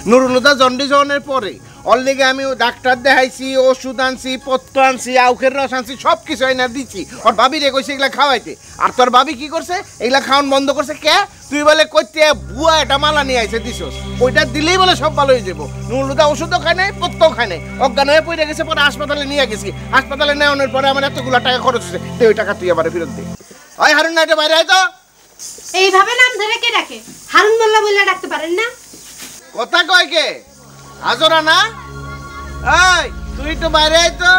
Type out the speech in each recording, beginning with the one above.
Nurul Huda jaundice হওয়ার পরে already আমি ডাক্তার দেখাইছি, ওষুধ আনছি, পত্র আনছি, আউখের রস আনছি, সব কিছু আইনা দিচ্ছি। ওর ভাবি রে কইছে এগুলা খাওয়াইতে, আর তোর ভাবি কি করছে? এগুলা খাওয়ান বন্ধ করছে। কে? তুই বলে কইতে বুয়া এটা মালা নিয়ে আইছে দিছস, ওইটা দিলেই বলে সব ভালো হয়ে যাবো। নুরুল হুদা ওষুধও খায় নাই, পত্রও খায় নাই, অজ্ঞান হয়ে পড়ে গেছে। পরে হাসপাতালে নিয়ে গেছি, হাসপাতালে নেওয়ানোর পরে আমার এতগুলো টাকা খরচ হচ্ছে। ওই টাকা তুই আবার ফেরত দে। ওই হারুন না, এটা বাইরে আয় তো। এইভাবে নাম ধরে কে ডাকে? হারুন মোল্লা বলে ডাকতে পারেন না? কথা কয় কে? হাজরা না? এই তুই তো বাইরে আয় তো,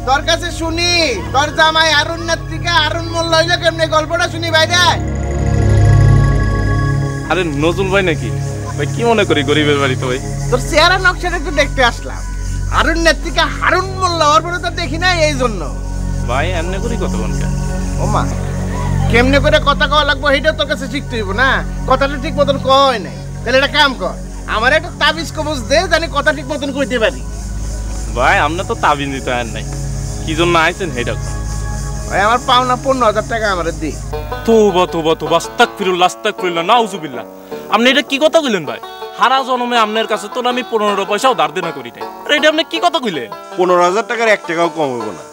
তোর কাছে শুনি। তোর জামাই হারুন নেত্রিকা হারুন মোল্লা হইলো কেমনে, গল্পটা শুনি বাইরে আয়। আরে নজরুল ভাই নাকি ভাই? কি মনে করি গরিবের বাড়িতে ভাই? তোর চেহারা নকশাটা একটু দেখতে আসলাম। হারুন নেত্রিকা হারুন মোল্লা ওর পরে তো দেখি নাই, এই জন্য। ভাই এমনি করি কত বনকে? ও মা, কেমনে করে কথা কওয়া লাগবো সেটাও তোর কাছে শিখতে হইব না। কথাটা ঠিক মতন কয় নাই, তাহলে একটা কাম কর, আমার একটা তাবিজ কবজ দে, জানি কথা ঠিক মতন কইতে পারি। ভাই আমরা তো তাবিজ দিতে আর নাই, কি জন্য আইছেন সেটা ভাই আমার পাওনা 15,000 টাকা আমার দি। তোবা তোবা তোবা, আস্তাগফিরুল্লাহ আস্তাগফিরুল্লাহ, নাউজুবিল্লাহ। আপনি এটা কি কথা কইলেন ভাই? হারা জন্মে আপনার কাছে তো আমি 15 পয়সাও ধার দেনা করি নাই। আরে এটা আপনি কি কথা কইলেন? 15,000 টাকার 1 টাকাও কম হইব না।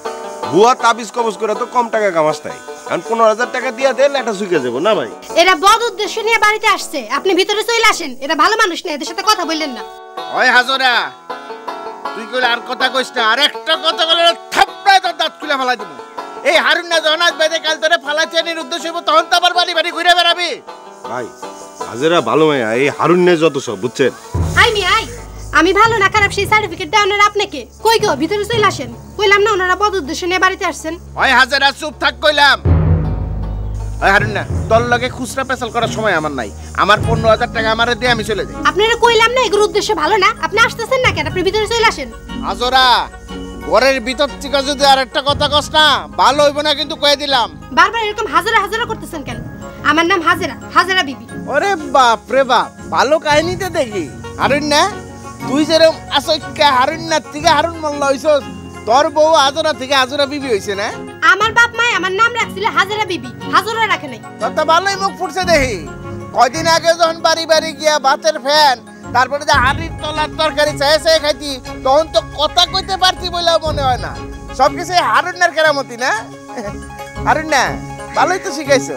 ভুয়া তাবিজ কবজ করে তো কম টাকা কামাস তাই, কারণ 15,000 টাকা দিয়া দেন একটা শুকে যাবো না ভাই। এরা বদ উদ্দেশ্য নিয়ে বাড়িতে আসছে, আপনি ভিতরে চলে আসেন। এরা ভালো মানুষ না, এদের সাথে কথা বললেন না। ওই হাজরা, তুই কইলে আর কথা কইস না, আর একটা কথা বলে থাপ্পড়ায় তোর দাঁত খুলে ফেলাই দিব। এই হারুন না যখন আসবে কাল তোরে ফালাইতে এর উদ্দেশ্য হইব, তখন তো আবার বাড়ি বাড়ি ঘুরে বেড়াবি। ভাই হাজেরা ভালো মাইয়া, এই হারুন নে যত সব বুঝছেন। আই মি আই, আমি ভালো না খারাপ সেই সার্টিফিকেট দেওয়ার আপনাকে কই গো? ভিতরে চলে আসেন। কইলাম না ওনারা বদ উদ্দেশ্য নিয়ে বাড়িতে আসছেন। ওই হাজরা চুপ থাক কইলাম। ওই হারুন না, তোর লগে খুচরা পেছাল করার সময় আমার নাই। আমার 15,000 টাকা আমারে দিয়ে আমি চলে যাই। আপনারা কইলাম না এগুলোর উদ্দেশ্য ভালো না, আপনি আসতেছেন না কেন? আপনি ভিতরে চলে আসেন। হাজরা, ঘরের ভিতর থেকে যদি আর একটা কথা কস না ভালো হইব না, কিন্তু কয়ে দিলাম। বারবার এরকম হাজারা হাজারা করতেছেন কেন? আমার নাম হাজেরা, হাজেরা বিবি। ওরে বাপ রে বাপ, ভালো কাহিনীতে দেখি। হারুন না, তুই যেরকম আসইকা হারুন না থেকে হারুন মোল্লা হইছস, তোর বউ হাজরা থেকে হাজরা বিবি হইছে না? আমার বাপ মা আমার নাম রাখছিল হাজেরা বিবি, হাজরা রাখে নাই। তোর তো ভালোই মুখ ফুটছে দেখি। কয়দিন আগে যখন বাড়ি বাড়ি গিয়া ভাতের ফ্যান, তারপরে যে হাড়ির তলার তরকারি চেয়ে চেয়ে খাইতি, তখন তো কথা কইতে পারতি বলেও মনে হয় না। সবকিছু হারুনের কেরামতি না? হারুন না, ভালোই তো শিখাইছো।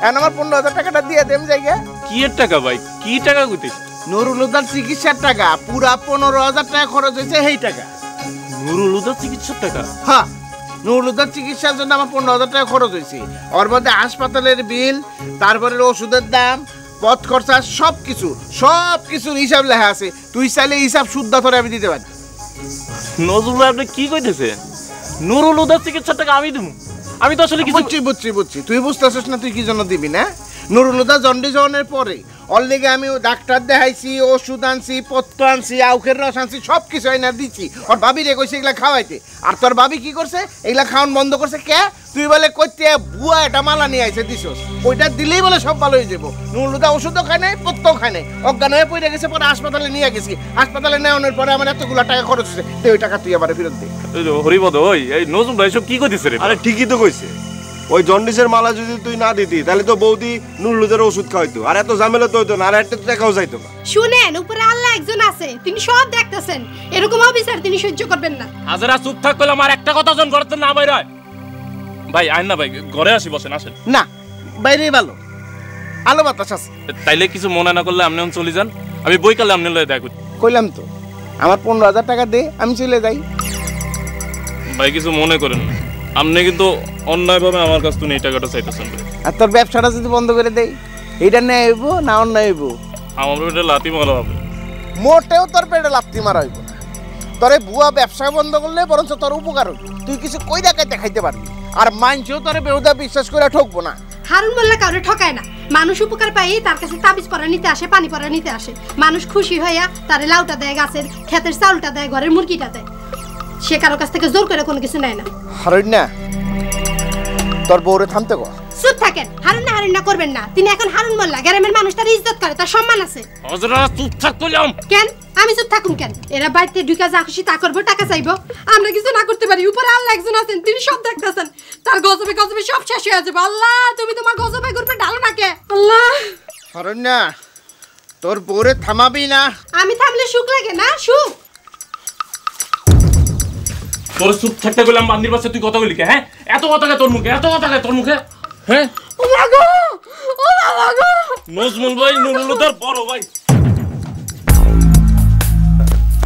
এখন আমার 15,000 টাকাটা দিয়ে দেম জায়গা। কি এর টাকা ভাই? কি টাকা কইতেছ? নুরুল হুদার চিকিৎসার টাকা, পুরা 15,000 টাকা খরচ হয়েছে। সেই টাকা নুরুল হুদার চিকিৎসার টাকা? হ্যাঁ, নুরুল হুদার চিকিৎসার জন্য আমার 15,000 টাকা খরচ হয়েছে। ওর মধ্যে হাসপাতালের বিল, তারপরে ওষুধের দাম, পথ খরচা, সবকিছুর হিসাব লেখা আছে। তুই চাইলে হিসাব শুদ্ধ করে আমি দিতে পারি। নজরুল ভাই আপনি কি কইতেছেন? নুরুল হুদার চিকিৎসার টাকা আমি দেবো? আমি তো আসলে কিছু বুঝছি। তুই বুঝতেছিস না তুই কি জন্য দিবি না? নুরুল হুদা জন্ডিস হওয়ার পরে অলরেডি আমি ডাক্তার দেখাইছি, ওষুধ আনছি, পত্র আনছি, আউখের রস আনছি, সব কিছু আইনা দিচ্ছি। ওর ভাবি রে কইছে এগুলা খাওয়াইতে, আর তোর ভাবি কি করছে? এগুলা খাওয়ান বন্ধ করছে। কে? তুই বলে কইতে বুয়া এটা মালা নিয়ে আইছে দিছস, ওইটা দিলেই বলে সব ভালো হয়ে যাবো। নুরুল হুদা ওষুধও খায় নাই, পত্রও খায় নাই, অজ্ঞান হয়ে পড়ে গেছে। পরে হাসপাতালে নিয়ে গেছি, হাসপাতালে নেওয়ানোর পরে আমার এতগুলো টাকা খরচ হচ্ছে। ওই টাকা তুই আবার ফেরত দে। হরিপদ, ওই এই নজরুল ভাই সব কি কইতেছে রে? আরে ঠিকই তো কইছে। ওই জন্ডিসের মালা যদি তুই না দিতি, তাহলে তো বৌদি নুরুল হুদার ওষুধ খাওয়াইতো, আর এত ঝামেলা তো হইতো না, আর একটা টাকাও যাইতো না। শুনেন, উপরে আল্লাহ একজন আছে, তিনি সব দেখতেছেন। এরকম অবিচার তিনি সহ্য করবেন না। হাজারা চুপ থাক কইলাম, আর একটা কথা জন করতে না বাইরে হয়। ভাই আইন না ভাই, ঘরে আসি, বসেন, আসেন। না, বাইরেই ভালো, আলো বাতাস আছে। তাইলে কিছু মনে না করলে আপনি চলে যান, আমি বইকালে আপনি লয়ে দেখা করি। কইলাম তো, আমার 15,000 টাকা দে, আমি চলে যাই। ভাই কিছু মনে করেন না, আপনি কিন্তু অন্যায়ভাবে আমার কাছ থেকে এই টাকাটা চাইতেছেন। আর তোর ব্যবসাটা যদি বন্ধ করে দেই, এইটা ন্যায় হইব না অন্যায় হইব? আমার পেটে লাথি মারা হবে। মোটেও তোর পেটে লাথি মারা হইব না। তোরে ভুয়া ব্যবসা বন্ধ করলে বরঞ্চ তোর উপকার হইব। তুই কিছু কইরা কাইতে খাইতে পারবি, আর মানছেও তোরে বেহুদা বিশ্বাস করে ঠকবো না। হারুন মোল্লা কাউরে ঠকায় না। মানুষ উপকার পাই তার কাছে তাবিজ পরা নিতে আসে, পানি পরা নিতে আসে। মানুষ খুশি হইয়া তারে লাউটা দেয়, গাছের ক্ষেতের চাউলটা দেয়, ঘরের মুরগিটা দেয়। সে কারো কাছ থেকে জোর করে কোনো কিছু নেয় না। হারুন না, তোর বউরে থামতে কর। চুপ থাকেন। হারুন না করবেন না। তিনি এখন হারুন মোল্লা, গ্রামের মানুষ তার ইজ্জত করে, তার সম্মান আছে। হযরত চুপ থাক কইলাম। কেন আমি চুপ থাকুম কেন? এরা বাড়িতে ঢুকা যা খুশি তা করবো, টাকা চাইবো, আমরা কিছু না করতে পারি। উপরে আল্লাহ একজন আছেন, তিনি সব দেখতেছেন। তার গজবে গজবে সব শেষ হয়ে যাবে। আল্লাহ, তুমি তোমার গজবে গ্রুপে ঢালো না কে? আল্লাহ। হারুন না, তোর বউরে থামাবি না। আমি থামলে সুখ লাগে না? সুখ তোর চুপ থাকতে গেলাম বান্দির পাশে, তুই কথা বলি কে? হ্যাঁ, এত কথা কে তোর মুখে, এত কথা কে তোর মুখে? হ্যাঁ নজমুল ভাই নুরুলদার বড় ভাই,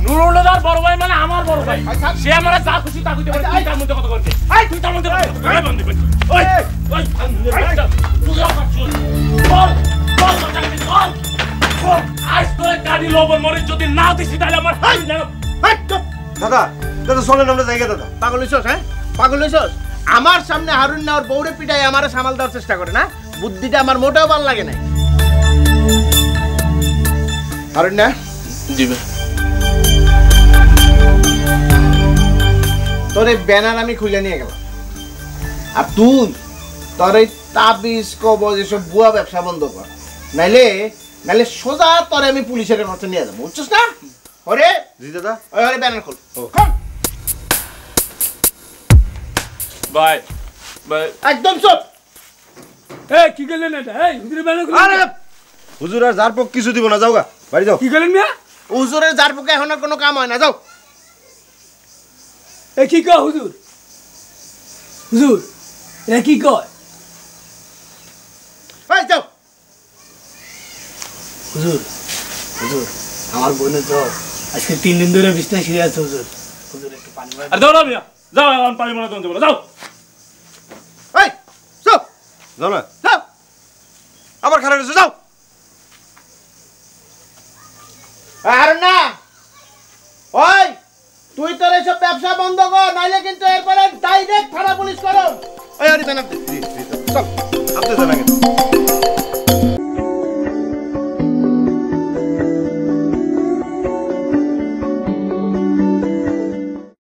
নুরুলদার বড় ভাই মানে আমার বড় ভাই। সে আমার যা খুশি তা কইতে পারে, তুই তার মধ্যে কথা বলছিস। তুই তার মধ্যে বান্দি ভাই, ওই ওই তুই কাটছিস বল বল কথা কি বল। আজ তোর গাড়ি লবণ মরিচ যদি না দিছি তাহলে আমার দাদা দাদা চলেন আমরা জায়গা। দাদা পাগল হইছস? হ্যাঁ পাগল হইছস? আমার সামনে হারুন না ওর বউরে পিটাই আমারে সামাল দেওয়ার চেষ্টা করে না। বুদ্ধিটা আমার মোটেও ভালো লাগে না। হারুন না দিবে তোর এই ব্যানার আমি খুলে নিয়ে গেলাম, আর তুই তোর এই তাবিজ কবজ এসব বুয়া ব্যবসা বন্ধ কর, নাইলে নাইলে সোজা তোরে আমি পুলিশের কাছে নিয়ে যাবো, বুঝছিস না? ওরে জি দাদা। ওরে ব্যানার খোল। ভাই ভাই একদম চুপ। এই কি করলেন এটা? এই হুজুরের ব্যানার খুলে আরে হুজুর আর যার পক কিছু দিব না, যাও গা বাড়ি যাও। কি করলেন মিয়া? হুজুরের যার পক্ষে এখন আর কোনো কাম হয় না, যাও। এ কি কয় হুজুর? হুজুর এ কি কয়? এই যাও। হুজুর হুজুর আমার বোনের তো আজকে 3 দিন ধরে বিছনায় শুয়ে আছে হুজুর। হুজুর একটু পানি মার। আর দাও না মিয়া, যাও এখন পানি মারা দন দেবো, যাও। এই চুপ। যাও না, যাও। আবার খারাপ হয়েছে, যাও। আর না ওই তুই তোর এইসব ব্যবসা বন্ধ কর, নাইলে কিন্তু এরপরে ডাইরেক্ট থানা পুলিশ করো। ওই আরে ব্যানার দে। জি জি চল আপনি জানা গেছে।